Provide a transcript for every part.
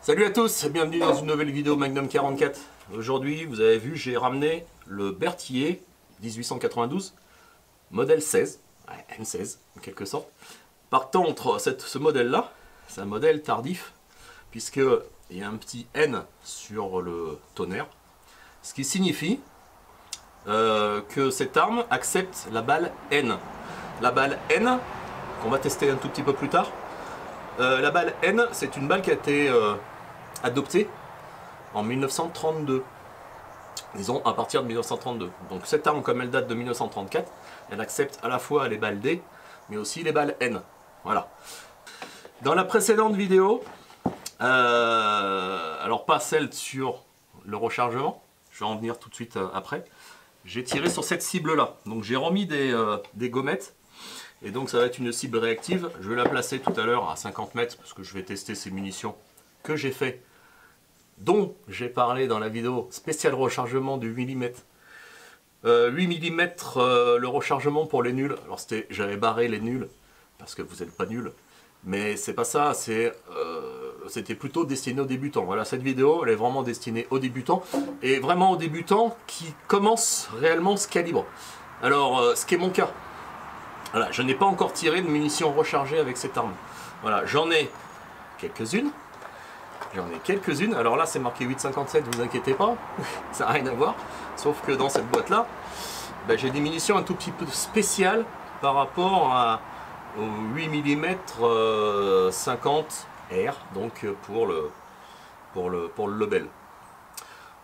Salut à tous, bienvenue dans une nouvelle vidéo Magnum 44. Aujourd'hui, vous avez vu, j'ai ramené le Berthier 1892, modèle 16, M16 en quelque sorte. Par contre, ce modèle-là, c'est un modèle tardif, puisqu'il y a un petit N sur le tonnerre, ce qui signifie que cette arme accepte la balle N. La balle N, qu'on va tester un tout petit peu plus tard, la balle N, c'est une balle qui a été adoptée en 1932. Disons à partir de 1932. Donc cette arme, comme elle date de 1934, elle accepte à la fois les balles D, mais aussi les balles N. Voilà. Dans la précédente vidéo, alors pas celle sur le rechargement, je vais en venir tout de suite après, j'ai tiré sur cette cible-là. Donc j'ai remis des gommettes. Et donc ça va être une cible réactive. Je vais la placer tout à l'heure à 50 mètres parce que je vais tester ces munitions que j'ai fait, dont j'ai parlé dans la vidéo spéciale rechargement du 8 mm. 8 mm le rechargement pour les nuls. Alors j'avais barré les nuls parce que vous n'êtes pas nuls. Mais c'est pas ça, c'était plutôt destiné aux débutants. Voilà, cette vidéo elle est vraiment destinée aux débutants. Et vraiment aux débutants qui commencent réellement ce calibre. Alors ce qui est mon cas. Voilà, je n'ai pas encore tiré de munitions rechargées avec cette arme. Voilà, j'en ai quelques-unes. Alors là, c'est marqué 8,57, vous inquiétez pas. Ça n'a rien à voir. Sauf que dans cette boîte-là, ben, j'ai des munitions un tout petit peu spéciales par rapport au 8 mm 50 R, donc pour le Lebel.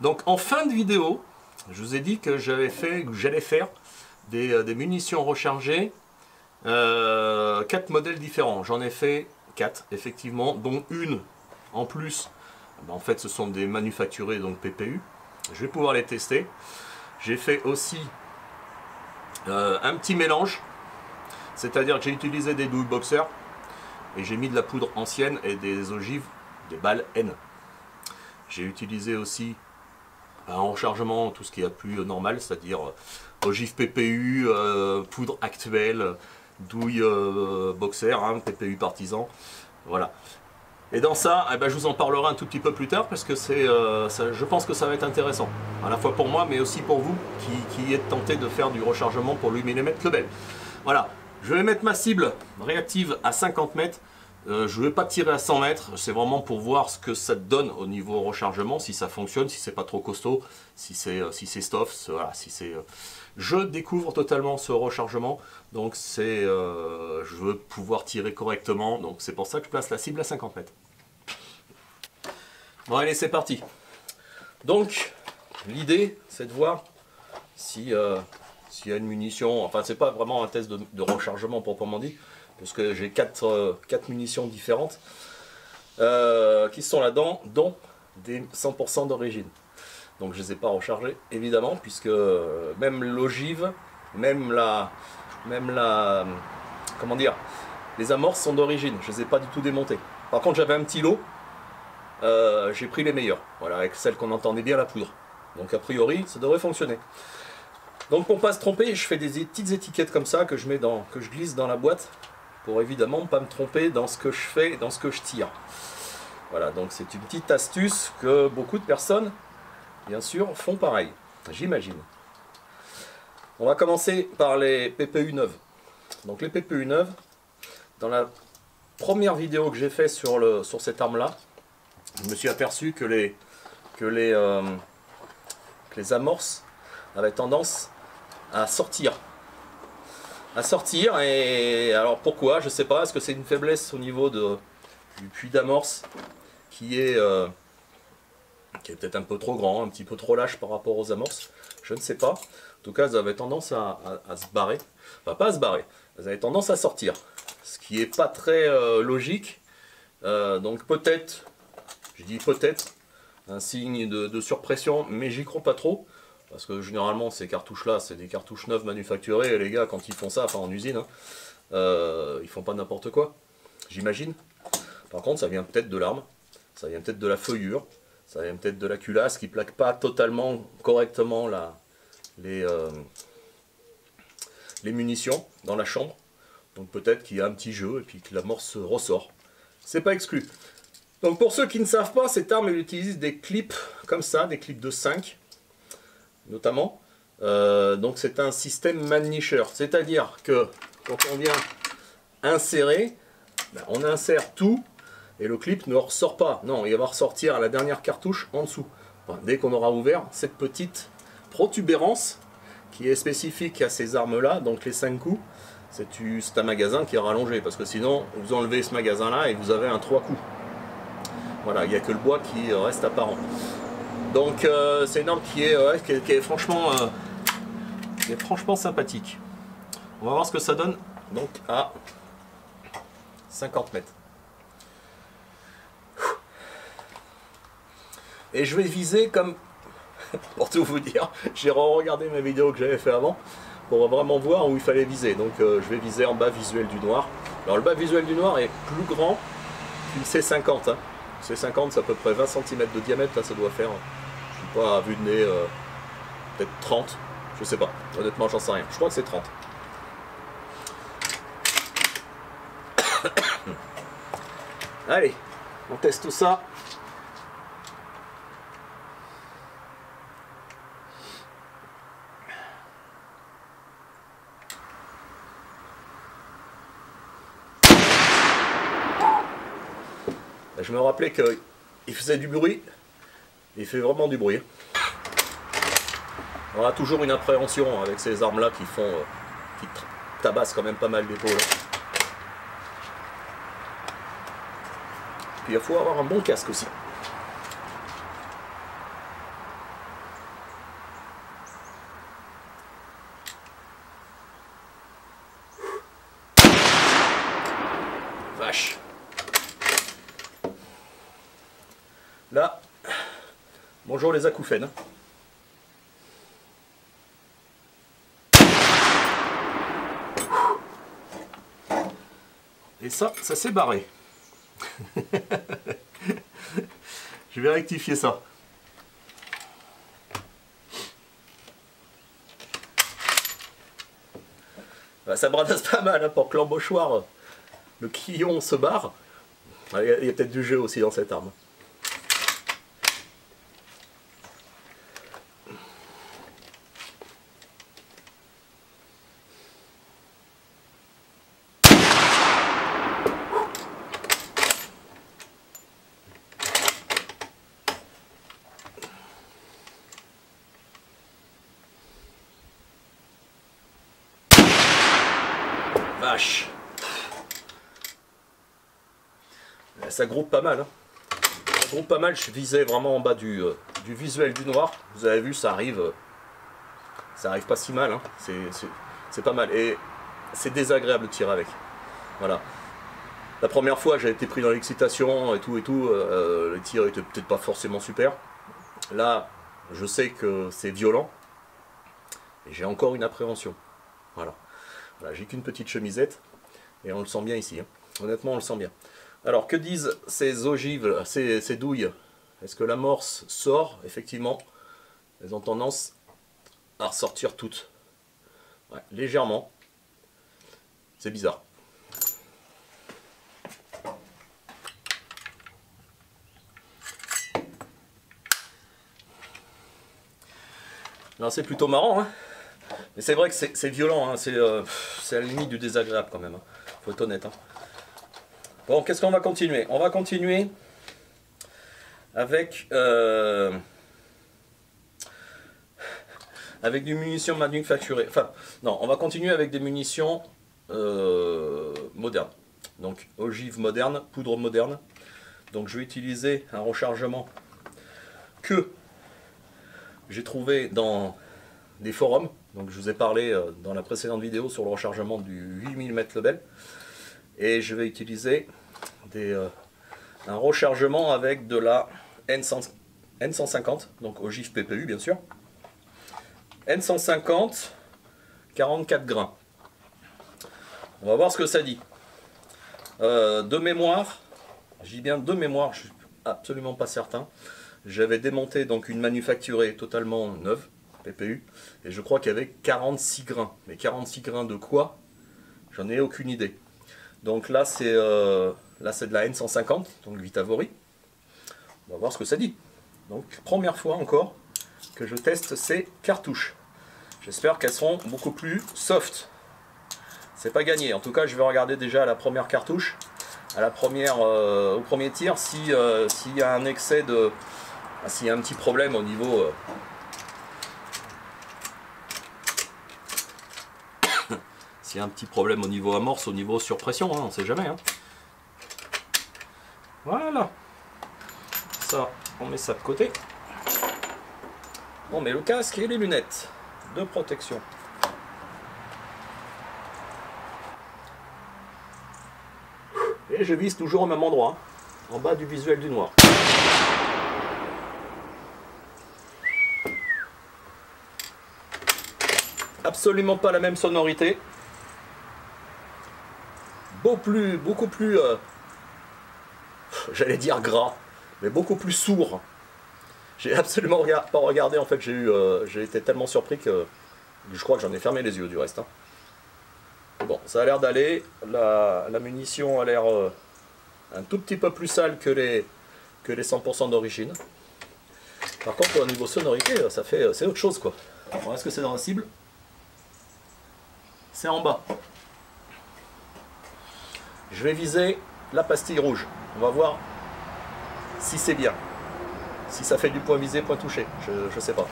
Donc en fin de vidéo, je vous ai dit que j'allais faire des munitions rechargées. 4 modèles différents, j'en ai fait 4 effectivement, dont une en plus, en fait ce sont des manufacturés, donc PPU, je vais pouvoir les tester. J'ai fait aussi un petit mélange, c'est-à-dire que j'ai utilisé des douilles boxer et j'ai mis de la poudre ancienne et des ogives, des balles N. J'ai utilisé aussi en rechargement tout ce qui est plus normal, c'est-à-dire ogive PPU, poudre actuelle, douille boxer, hein, PPU partisan, voilà. Et dans ça, eh ben, je vous en parlerai un tout petit peu plus tard parce que je pense que ça va être intéressant, à la fois pour moi mais aussi pour vous qui êtes tenté de faire du rechargement pour 8 mm Lebel. Voilà, je vais mettre ma cible réactive à 50 mètres. Je ne vais pas tirer à 100 mètres, c'est vraiment pour voir ce que ça donne au niveau rechargement, si ça fonctionne, si c'est pas trop costaud, si c'est stuff, voilà, je découvre totalement ce rechargement, donc je veux pouvoir tirer correctement, donc c'est pour ça que je place la cible à 50 mètres. Bon allez, c'est parti. Donc l'idée c'est de voir s'il y a une munition, enfin c'est pas vraiment un test de rechargement proprement dit, parce que j'ai 4 munitions différentes qui sont là-dedans, dont des 100% d'origine. Donc je ne les ai pas rechargées, évidemment, puisque même l'ogive, même comment dire, les amorces sont d'origine, je ne les ai pas du tout démontées. Par contre j'avais un petit lot, j'ai pris les meilleures, voilà, avec celles qu'on entendait bien la poudre. Donc a priori ça devrait fonctionner. Donc pour ne pas se tromper, je fais des petites étiquettes comme ça que je glisse dans la boîte, pour évidemment pas me tromper dans ce que je fais et dans ce que je tire. Voilà, donc c'est une petite astuce que beaucoup de personnes, bien sûr, font pareil, j'imagine. On va commencer par les PPU neuves. Donc les PPU neuves, dans la première vidéo que j'ai fait sur cette arme-là, je me suis aperçu que les amorces avaient tendance à sortir. Et alors pourquoi, je sais pas, est-ce que c'est une faiblesse au niveau du puits d'amorce qui est peut-être un peu trop grand, un petit peu trop lâche par rapport aux amorces, je ne sais pas. En tout cas, elles avaient tendance à se barrer, enfin pas à se barrer, elles avaient tendance à sortir, ce qui est pas très logique. Donc peut-être, je dis peut-être, un signe de surpression, mais j'y crois pas trop. Parce que généralement ces cartouches là c'est des cartouches neuves manufacturées et les gars quand ils font ça, enfin en usine, hein, ils font pas n'importe quoi, j'imagine. Par contre ça vient peut-être de l'arme, ça vient peut-être de la feuillure, ça vient peut-être de la culasse qui plaque pas totalement correctement les munitions dans la chambre. Donc peut-être qu'il y a un petit jeu et puis que l'amorce ressort. C'est pas exclu. Donc pour ceux qui ne savent pas, cette arme elle utilise des clips comme ça, des clips de 5 notamment. Donc c'est un système man-nicher, c'est-à-dire que quand on vient insérer, ben, on insère tout et le clip ne ressort pas. Non, il va ressortir à la dernière cartouche en dessous. Enfin, dès qu'on aura ouvert cette petite protubérance qui est spécifique à ces armes-là, donc les 5 coups, c'est un magasin qui est rallongé, parce que sinon vous enlevez ce magasin-là et vous avez un 3 coups. Voilà, il n'y a que le bois qui reste apparent. Donc c'est une arme qui est franchement sympathique. On va voir ce que ça donne donc à 50 mètres. Et je vais viser comme, pour tout vous dire, j'ai regardé mes vidéos que j'avais fait avant pour vraiment voir où il fallait viser. Donc je vais viser en bas visuel du noir. Alors le bas visuel du noir est plus grand qu'une C50. Hein. C50 c'est à peu près 20 cm de diamètre, là ça doit faire, je sais pas, à vue de nez, peut-être 30, je sais pas, honnêtement j'en sais rien, je crois que c'est 30. Allez, on teste ça. Je me rappelais qu'il faisait du bruit, il fait vraiment du bruit. On a toujours une appréhension avec ces armes-là qui tabassent quand même pas mal d'épaule. Puis il faut avoir un bon casque aussi. Vache. Là, bonjour les acouphènes. Et ça s'est barré. Je vais rectifier ça. Bah, ça bradasse pas mal hein, pour que l'embauchoir, le quillon se barre. Il y a peut-être du jeu aussi dans cette arme. Vache. Ça groupe pas mal. Hein. Ça groupe pas mal. Je visais vraiment en bas du visuel du noir. Vous avez vu, ça arrive pas si mal. Hein. C'est pas mal. Et c'est désagréable de tirer avec. Voilà. La première fois, j'ai été pris dans l'excitation et tout. Les tirs étaient peut-être pas forcément super. Là, je sais que c'est violent. Et j'ai encore une appréhension. Voilà. Voilà, j'ai qu'une petite chemisette et on le sent bien ici. Hein. Honnêtement, on le sent bien. Alors, que disent ces ogives, ces douilles? Est-ce que l'amorce sort? Effectivement, elles ont tendance à ressortir toutes. Ouais, légèrement. C'est bizarre. Alors, c'est plutôt marrant, hein. Mais c'est vrai que c'est violent, hein. C'est à la limite du désagréable quand même, hein. Faut être honnête. Hein. Bon, qu'est-ce qu'on va continuer? On va continuer avec des munitions manufacturées. Enfin, non, on va continuer avec des munitions modernes. Donc, ogive moderne, poudre moderne. Donc, je vais utiliser un rechargement que j'ai trouvé dans des forums. Donc je vous ai parlé dans la précédente vidéo sur le rechargement du 8 mm Lebel. Et je vais utiliser un rechargement avec de la N150, donc ogive PPU bien sûr. N150, 44 grains. On va voir ce que ça dit. De mémoire, je dis bien de mémoire, je suis absolument pas certain. J'avais démonté donc une manufacturée totalement neuve, PPU, et je crois qu'il y avait 46 grains. Mais 46 grains de quoi? J'en ai aucune idée. Donc là c'est de la N150, donc Vitavory. On va voir ce que ça dit. Donc première fois encore que je teste ces cartouches. J'espère qu'elles seront beaucoup plus soft. C'est pas gagné. En tout cas, je vais regarder déjà la première cartouche, à la première, au premier tir, s'il y a un excès de, s'il y a un petit problème au niveau. S'il y a un petit problème au niveau amorce, au niveau surpression, hein, on sait jamais. Hein. Voilà. Ça, on met ça de côté. On met le casque et les lunettes de protection. Et je vise toujours au même endroit, en bas du visuel du noir. Absolument pas la même sonorité. Beaucoup plus j'allais dire gras, mais beaucoup plus sourd. J'ai absolument pas regardé, en fait, j'ai été tellement surpris que je crois que j'en ai fermé les yeux du reste. Hein. Bon, ça a l'air d'aller, la munition a l'air un tout petit peu plus sale que les 100% d'origine. Par contre, au niveau sonorité, c'est autre chose, quoi. Alors, est-ce que c'est dans la cible? C'est en bas. Je vais viser la pastille rouge. On va voir si c'est bien. Si ça fait du point visé, point touché. Je sais pas.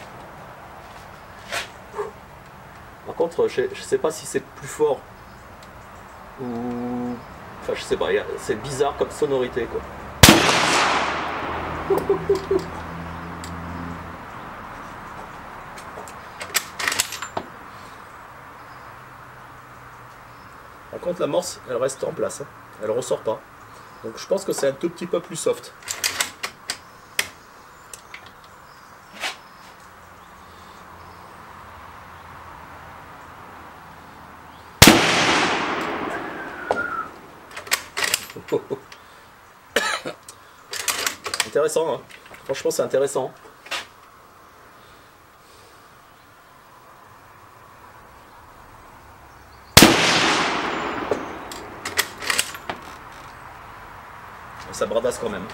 Par contre, je sais pas si c'est plus fort ou... Enfin, je sais pas. C'est bizarre comme sonorité, quoi. Par contre, l'amorce, elle reste en place. Hein. Elle ressort pas. Donc je pense que c'est un tout petit peu plus soft. Intéressant, hein. Franchement c'est intéressant. Ça bradasse quand même.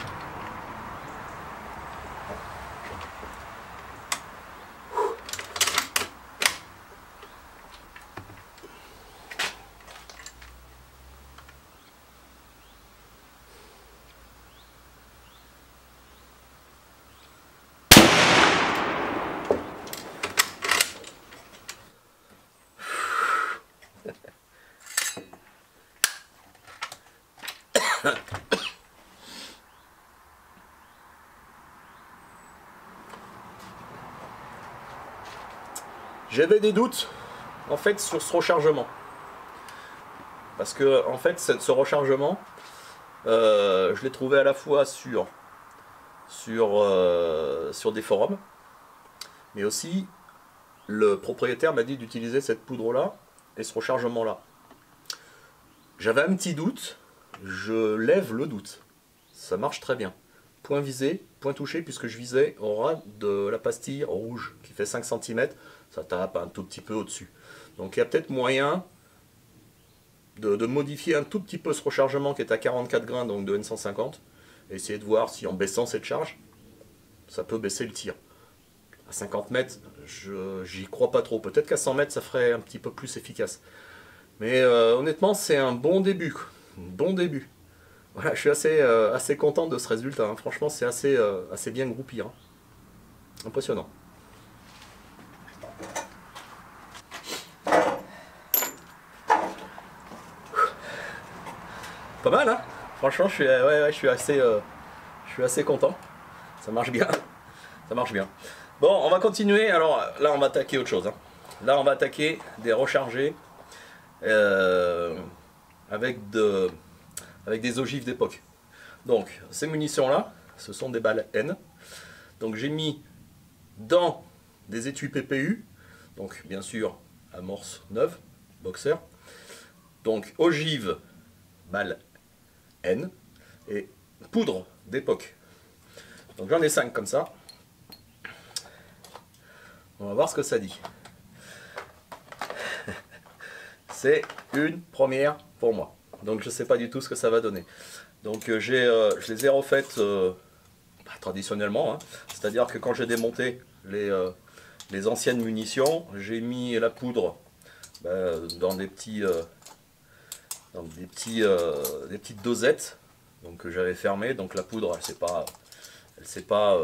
J'avais des doutes en fait sur ce rechargement. Parce que en fait ce rechargement, je l'ai trouvé à la fois sur des forums, mais aussi le propriétaire m'a dit d'utiliser cette poudre là et ce rechargement là. J'avais un petit doute, je lève le doute. Ça marche très bien. Point visé, point touché, puisque je visais au ras de la pastille rouge qui fait 5 cm, ça tape un tout petit peu au-dessus. Donc il y a peut-être moyen de modifier un tout petit peu ce rechargement qui est à 44 grains, donc de N150, et essayer de voir si en baissant cette charge, ça peut baisser le tir. À 50 mètres, j'y crois pas trop. Peut-être qu'à 100 mètres, ça ferait un petit peu plus efficace. Mais honnêtement, c'est un bon début. Un bon début. Voilà, je suis assez content de ce résultat. Hein. Franchement, c'est assez bien groupé. Hein. Impressionnant. Pas mal, hein. Franchement, je suis assez content. Ça marche bien. Ça marche bien. Bon, on va continuer. Alors là, on va attaquer autre chose. Hein. Là, on va attaquer des rechargés avec des ogives d'époque. Donc, ces munitions-là, ce sont des balles N. Donc, j'ai mis dans des étuis PPU. Donc, bien sûr, amorce neuve, boxer. Donc, ogive, balle N. Et poudre d'époque. Donc, j'en ai 5 comme ça. On va voir ce que ça dit. C'est une première pour moi. Donc je ne sais pas du tout ce que ça va donner. Donc je les ai refaites traditionnellement, hein. C'est-à-dire que quand j'ai démonté les anciennes munitions, j'ai mis la poudre dans des petites dosettes, donc que j'avais fermées, donc la poudre elle s'est pas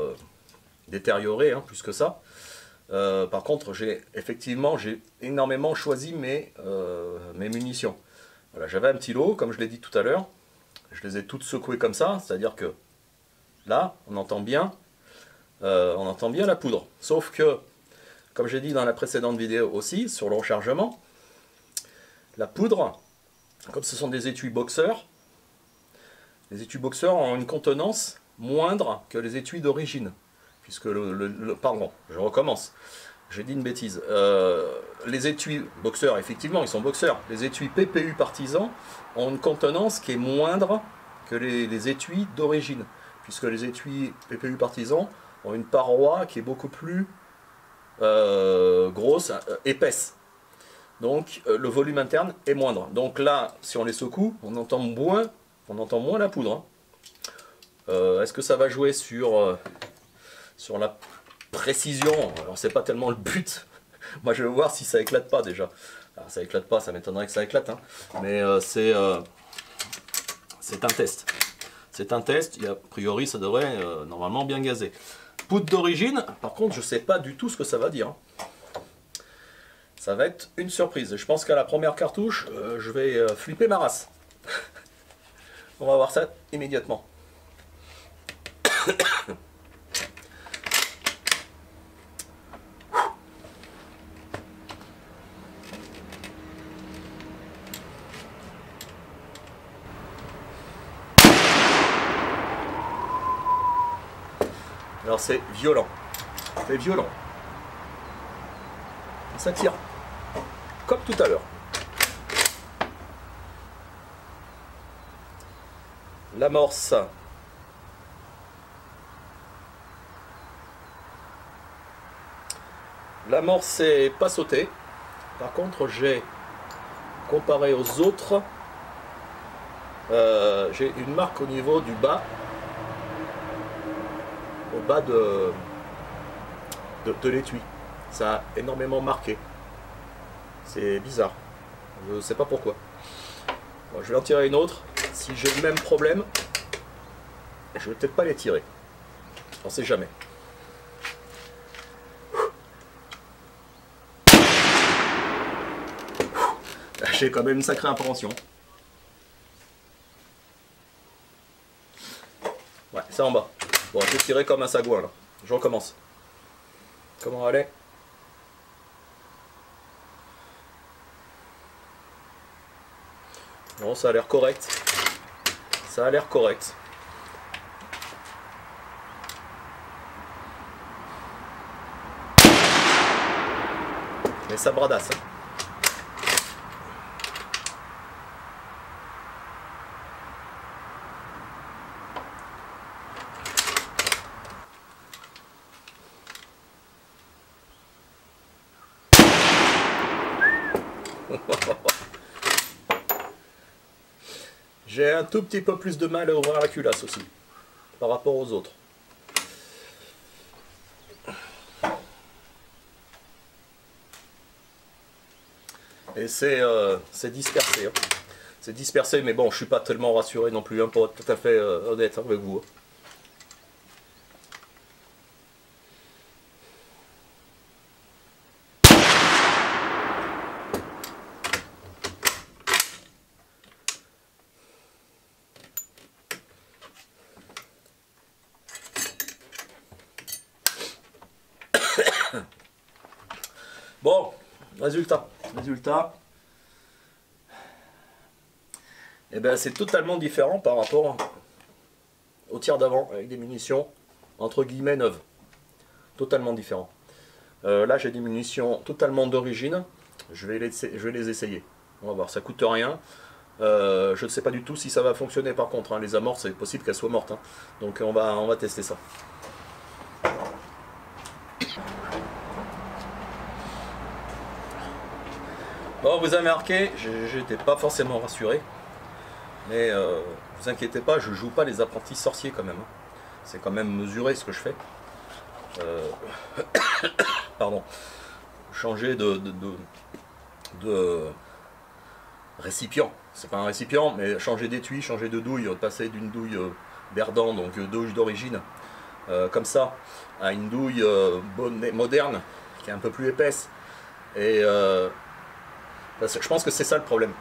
détériorée, hein, plus que ça. Par contre, j'ai énormément choisi mes munitions. Voilà, j'avais un petit lot, comme je l'ai dit tout à l'heure, je les ai toutes secouées comme ça, c'est-à-dire que là, on entend bien la poudre. Sauf que, comme j'ai dit dans la précédente vidéo aussi, sur le rechargement, la poudre, comme ce sont des étuis boxeurs, les étuis boxeurs ont une contenance moindre que les étuis d'origine. Puisque pardon, je recommence. J'ai dit une bêtise. Les étuis boxeurs, effectivement, ils sont boxeurs. Les étuis PPU Partisan ont une contenance qui est moindre que les étuis d'origine. Puisque les étuis PPU Partisan ont une paroi qui est beaucoup plus grosse, épaisse. Donc le volume interne est moindre. Donc là, si on les secoue, on entend moins la poudre. Hein. Est-ce que ça va jouer sur la précision? Alors c'est pas tellement le but. Moi je vais voir si ça éclate pas déjà. Alors, ça éclate pas, ça m'étonnerait que ça éclate. Hein. Mais c'est un test. C'est un test, et a priori ça devrait normalement bien gazer. Poudre d'origine, par contre je sais pas du tout ce que ça va dire. Hein. Ça va être une surprise. Je pense qu'à la première cartouche, je vais flipper ma race. On va voir ça immédiatement. Alors c'est violent. C'est violent. Ça tire. Comme tout à l'heure. L'amorce. L'amorce n'est pas sautée. Par contre, j'ai comparé aux autres, j'ai une marque au niveau du bas. Au bas de l'étui. Ça a énormément marqué. C'est bizarre. Je ne sais pas pourquoi. Bon, je vais en tirer une autre. Si j'ai le même problème, je vais peut-être pas les tirer. On sait jamais. J'ai quand même une sacrée appréhension. Ouais, c'est en bas. Bon, je vais tirer comme un sagouin là. Je recommence. Comment aller? Bon, ça a l'air correct. Ça a l'air correct. Mais ça bradasse. Hein. J'ai un tout petit peu plus de mal à ouvrir la culasse aussi, par rapport aux autres. Et c'est dispersé. Hein. C'est dispersé, mais bon, je suis pas tellement rassuré non plus, hein, pour être tout à fait honnête avec vous. Bon, résultat. Eh ben, c'est totalement différent par rapport au tir d'avant avec des munitions entre guillemets neuves. Totalement différent. Là, j'ai des munitions totalement d'origine. Je vais les essayer. On va voir, ça coûte rien. Je ne sais pas du tout si ça va fonctionner par contre. Hein. Les amorces, c'est possible qu'elles soient mortes. Hein. Donc on va tester ça. Bon, vous avez remarqué, j'étais pas forcément rassuré, mais vous inquiétez pas, je joue pas les apprentis sorciers quand même. Hein. c'est quand même mesuré ce que je fais. Pardon. Changer de récipient. C'est pas un récipient, mais changer d'étui, changer de douille, passer d'une douille Berdan, donc douille d'origine, comme ça, à une douille moderne, qui est un peu plus épaisse. Et je pense que c'est ça le problème.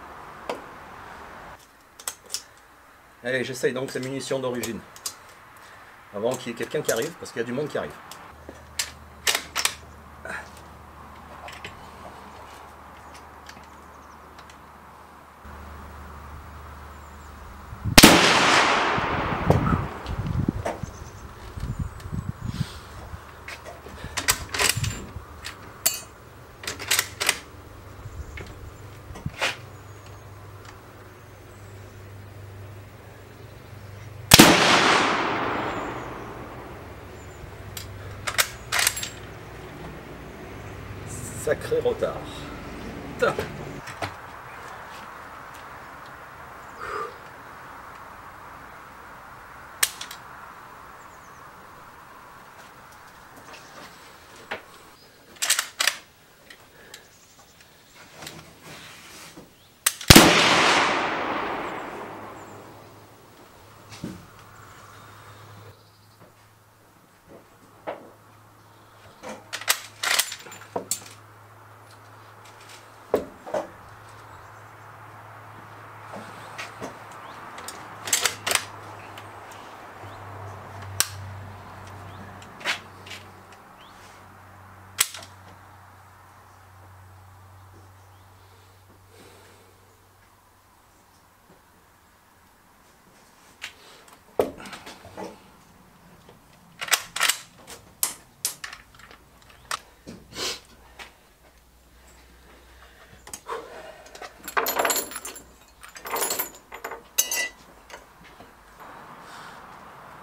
Allez, j'essaye donc ces munitions d'origine. Avant qu'il y ait quelqu'un qui arrive, parce qu'il y a du monde qui arrive. Sacré retard. Putain.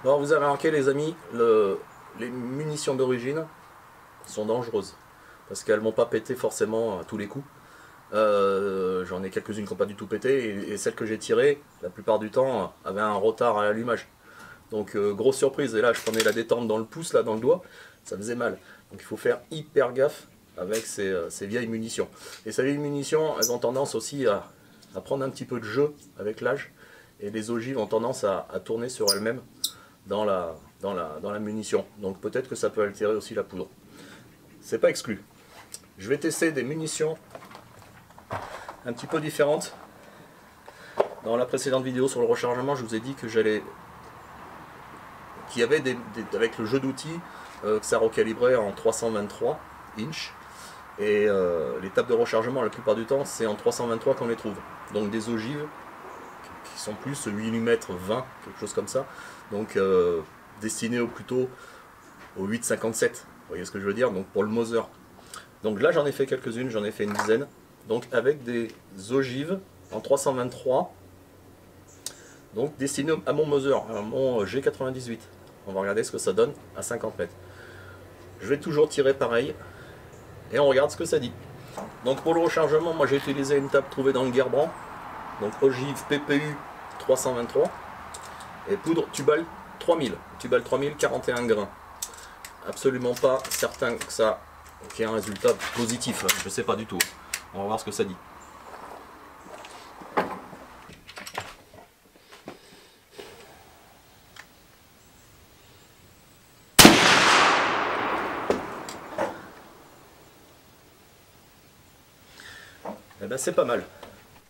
Alors vous avez remarqué les amis, les munitions d'origine sont dangereuses parce qu'elles ne vont pas péter forcément à tous les coups. J'en ai quelques-unes qui n'ont pas du tout pété et celles que j'ai tirées, la plupart du temps, avaient un retard à l'allumage. Donc grosse surprise, et là je prenais la détente dans le pouce, là dans le doigt, ça faisait mal. Donc il faut faire hyper gaffe avec ces vieilles munitions. Et ces vieilles munitions, elles ont tendance aussi à prendre un petit peu de jeu avec l'âge, et les ogives ont tendance à tourner sur elles-mêmes dans la munition. Donc peut-être que ça peut altérer aussi la poudre. C'est pas exclu. Je vais tester des munitions un petit peu différentes. Dans la précédente vidéo sur le rechargement, je vous ai dit que qu'il y avait avec le jeu d'outils, que ça recalibrait en 323 inch. Et les tables de rechargement, la plupart du temps, c'est en 323 qu'on les trouve. Donc des ogives qui sont plus 8 mm 20, quelque chose comme ça. Donc destinées plutôt au 8,57. Vous voyez ce que je veux dire? Donc pour le Mauser. Donc là j'en ai fait quelques-unes, j'en ai fait une dizaine. Donc avec des ogives en 323. Donc destinées à mon Mauser, à mon G98. On va regarder ce que ça donne à 50 mètres. Je vais toujours tirer pareil. Et on regarde ce que ça dit. Donc pour le rechargement, moi j'ai utilisé une table trouvée dans le Gerbrand. Donc ogive PPU 323. Et poudre Tubal 3000. Tubal 3000, 41 grains. Absolument pas certain que ça qu'il y ait un résultat positif. Je sais pas du tout. On va voir ce que ça dit. Eh ben c'est pas mal.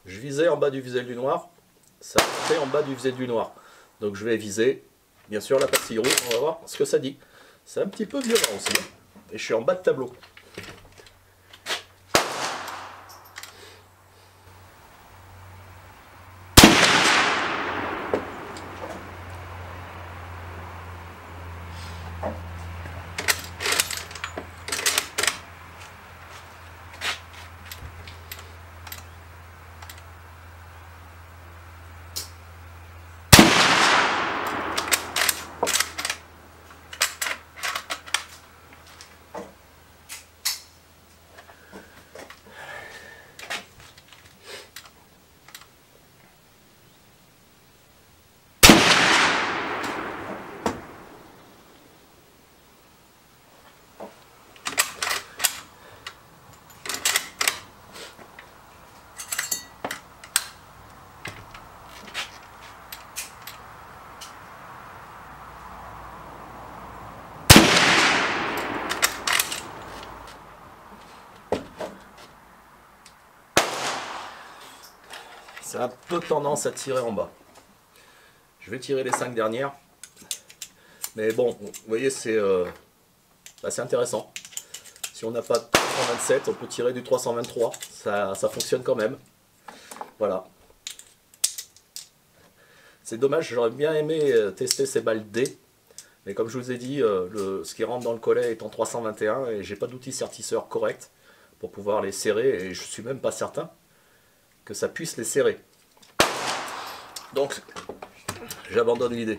Je visais en bas du visel du noir. Ça fait en bas du visel du noir. Donc je vais viser, bien sûr, la pastille rouge. On va voir ce que ça dit. C'est un petit peu violent aussi. Et je suis en bas de tableau. ça a un peu tendance à tirer en bas. Je vais tirer les 5 dernières. Mais bon, vous voyez, c'est intéressant. Si on n'a pas de 327, on peut tirer du 323. Ça fonctionne quand même. Voilà. C'est dommage, j'aurais bien aimé tester ces balles D. Mais comme je vous ai dit, ce qui rentre dans le collet est en 321 et j'ai pas d'outil sertisseur correct pour pouvoir les serrer. Et je suis même pas certain que ça puisse les serrer. Donc, j'abandonne l'idée.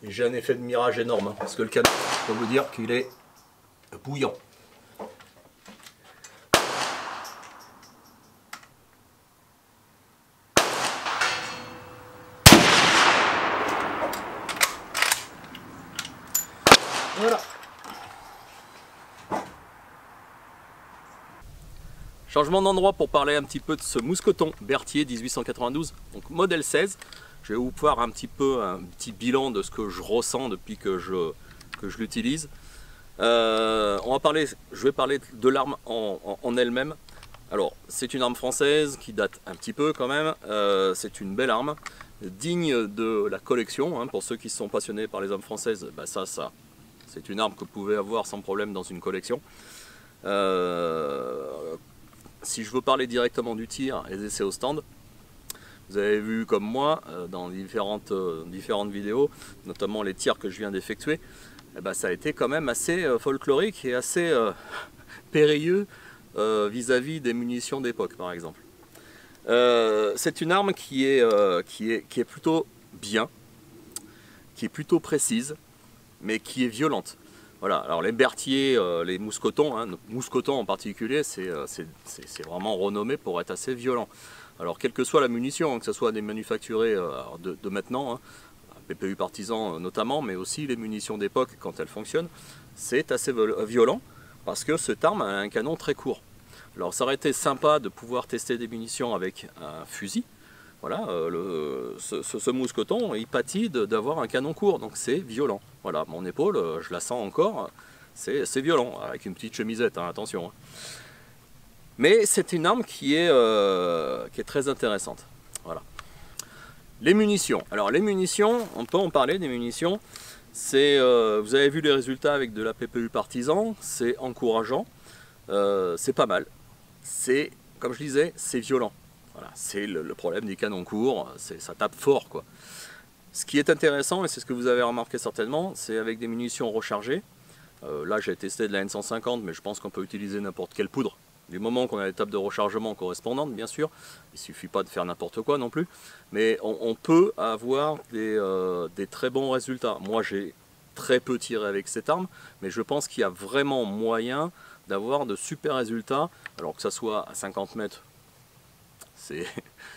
J'ai un effet de mirage énorme, hein, parce que le canon, je peux vous dire qu'il est bouillant. Voilà. Changement d'endroit pour parler un petit peu de ce mousqueton Berthier 1892, donc modèle 16. Je vais vous faire un petit bilan de ce que je ressens depuis que je l'utilise. Je vais parler de l'arme en elle-même. Alors, c'est une arme française qui date un petit peu quand même. C'est une belle arme, digne de la collection. Hein, pour ceux qui sont passionnés par les armes françaises, bah ça c'est une arme que vous pouvez avoir sans problème dans une collection. Si je veux parler directement du tir, les essais au stand, vous avez vu comme moi dans différentes vidéos, notamment les tirs que je viens d'effectuer, eh ben, ça a été quand même assez folklorique et assez périlleux vis-à-vis des munitions d'époque par exemple. C'est une arme qui est plutôt bien, qui est plutôt précise, mais qui est violente. Voilà, alors les Berthier, les mousquetons, hein, mousqueton en particulier, c'est vraiment renommé pour être assez violent. Alors quelle que soit la munition, hein, que ce soit des manufacturés de maintenant, hein, PPU Partisan notamment, mais aussi les munitions d'époque quand elles fonctionnent, c'est assez violent parce que cette arme a un canon très court. Alors ça aurait été sympa de pouvoir tester des munitions avec un fusil. Voilà, ce mousqueton, il pâtit d'avoir un canon court, donc c'est violent. Voilà, mon épaule, je la sens encore, c'est violent, avec une petite chemisette, hein, attention. Hein. Mais c'est une arme qui est très intéressante. Voilà. Les munitions. Alors les munitions, on peut en parler des munitions. Vous avez vu les résultats avec de la PPU Partisan, c'est encourageant, c'est pas mal. C'est, comme je disais, c'est violent. Voilà, c'est le problème des canons courts, ça tape fort quoi. Ce qui est intéressant, et c'est ce que vous avez remarqué certainement, c'est avec des munitions rechargées. Là j'ai testé de la N150, mais je pense qu'on peut utiliser n'importe quelle poudre. Du moment qu'on a l'étape de rechargement correspondante, bien sûr, il ne suffit pas de faire n'importe quoi non plus, mais on peut avoir des très bons résultats. Moi j'ai très peu tiré avec cette arme, mais je pense qu'il y a vraiment moyen d'avoir de super résultats, alors que ça soit à 50 mètres,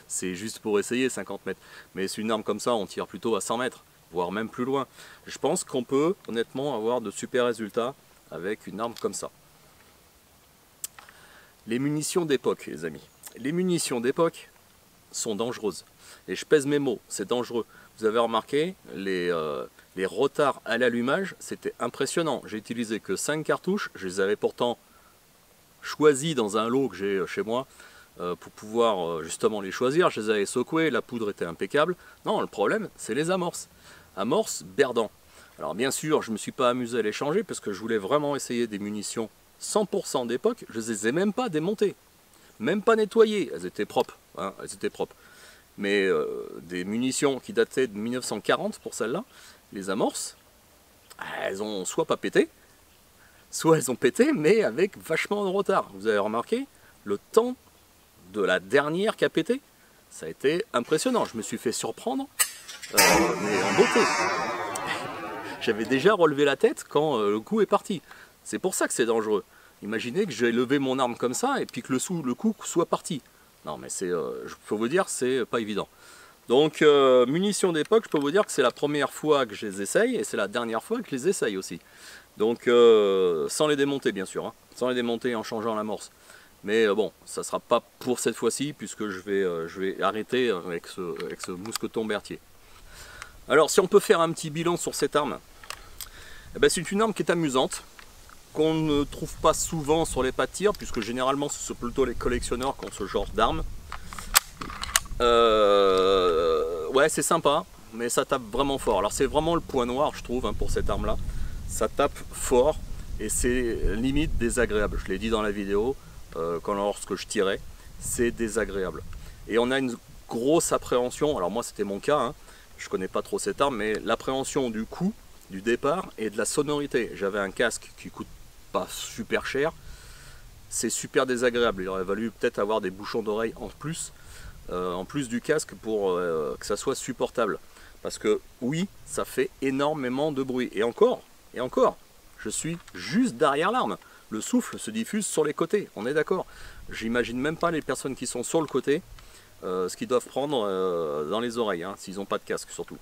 c'est juste pour essayer 50 mètres, mais c'est une arme comme ça, on tire plutôt à 100 mètres, voire même plus loin. Je pense qu'on peut honnêtement avoir de super résultats avec une arme comme ça. Les munitions d'époque, les amis. Les munitions d'époque sont dangereuses. Et je pèse mes mots, c'est dangereux. Vous avez remarqué, les retards à l'allumage, c'était impressionnant. J'ai utilisé que 5 cartouches, je les avais pourtant choisies dans un lot que j'ai chez moi pour pouvoir justement les choisir. Je les avais secouées, la poudre était impeccable. Non, le problème, c'est les amorces. Amorces Berdan. Alors bien sûr, je ne me suis pas amusé à les changer parce que je voulais vraiment essayer des munitions 100% d'époque, je les ai même pas démontées. Même pas nettoyées. Elles étaient propres. Hein, elles étaient propres. Mais des munitions qui dataient de 1940 pour celle-là, les amorces, elles ont soit pas pété, soit elles ont pété, mais avec vachement de retard. Vous avez remarqué, le temps de la dernière qui a pété, ça a été impressionnant. Je me suis fait surprendre, mais en beauté. J'avais déjà relevé la tête quand le coup est parti. C'est pour ça que c'est dangereux. Imaginez que j'ai levé mon arme comme ça et puis que le coup soit parti. Non mais c'est, je peux vous dire, c'est pas évident. Donc munitions d'époque, je peux vous dire que c'est la première fois que je les essaye et c'est la dernière fois que je les essaye aussi. Donc sans les démonter bien sûr, hein, sans les démonter en changeant l'amorce. Mais bon, ça sera pas pour cette fois-ci puisque je vais arrêter avec ce mousqueton Berthier. Alors si on peut faire un petit bilan sur cette arme, eh ben, c'est une arme qui est amusante, qu'on ne trouve pas souvent sur les pas de tir, puisque généralement c'est plutôt les collectionneurs qui ont ce genre d'armes. Ouais, c'est sympa, mais ça tape vraiment fort. Alors c'est vraiment le point noir, je trouve, hein, pour cette arme-là. Ça tape fort et c'est limite désagréable. Je l'ai dit dans la vidéo, lorsque je tirais, c'est désagréable. Et on a une grosse appréhension, alors moi c'était mon cas, hein, je connais pas trop cette arme, mais l'appréhension du coup, du départ et de la sonorité. J'avais un casque qui coûte pas super cher, c'est super désagréable. Il aurait valu peut-être avoir des bouchons d'oreille en plus du casque pour que ça soit supportable. Parce que oui, ça fait énormément de bruit. Et encore, je suis juste derrière l'arme. Le souffle se diffuse sur les côtés, on est d'accord. J'imagine même pas les personnes qui sont sur le côté, ce qu'ils doivent prendre dans les oreilles, hein, s'ils n'ont pas de casque surtout.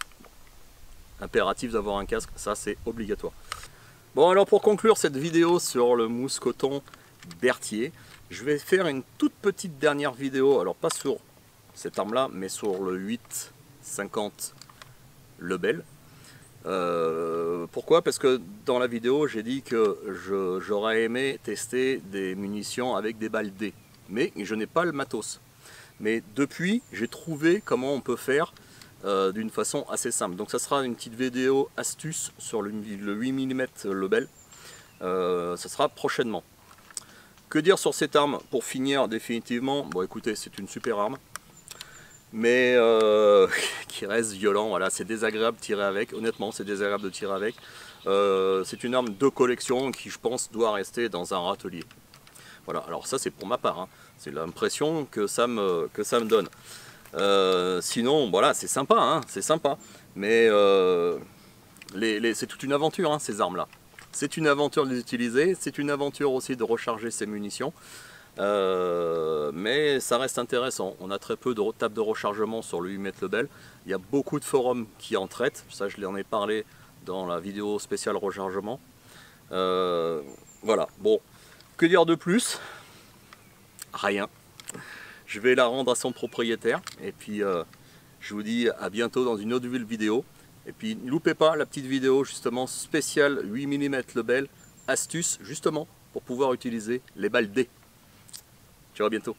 Impératif d'avoir un casque, ça c'est obligatoire. Bon alors pour conclure cette vidéo sur le mousqueton Berthier, je vais faire une toute petite dernière vidéo, alors pas sur cette arme là, mais sur le 850 Lebel. Pourquoi? Parce que dans la vidéo j'ai dit que j'aurais aimé tester des munitions avec des balles D, mais je n'ai pas le matos. Mais depuis j'ai trouvé comment on peut faire d'une façon assez simple. Donc ça sera une petite vidéo astuce sur le 8 mm Lebel. Ça sera prochainement. Que dire sur cette arme pour finir définitivement? Bon écoutez, c'est une super arme, mais qui reste violent. Voilà, c'est désagréable de tirer avec. Honnêtement, c'est désagréable de tirer avec. C'est une arme de collection qui, je pense, doit rester dans un râtelier. Voilà. Alors ça, c'est pour ma part. Hein. C'est l'impression que ça me donne. Sinon, voilà, c'est sympa, hein, c'est sympa. Mais c'est toute une aventure, hein, ces armes-là. C'est une aventure de les utiliser, c'est une aventure aussi de recharger ses munitions. Mais ça reste intéressant. On a très peu de tables de rechargement sur le 8 mm Lebel. Il y a beaucoup de forums qui en traitent. Ça, je l'en ai parlé dans la vidéo spéciale rechargement. Voilà. Bon, que dire de plus? Rien. Je vais la rendre à son propriétaire. Et puis, je vous dis à bientôt dans une autre vidéo. Et puis, ne loupez pas la petite vidéo justement spéciale 8 mm Lebel, astuce justement pour pouvoir utiliser les balles D. Ciao, à bientôt.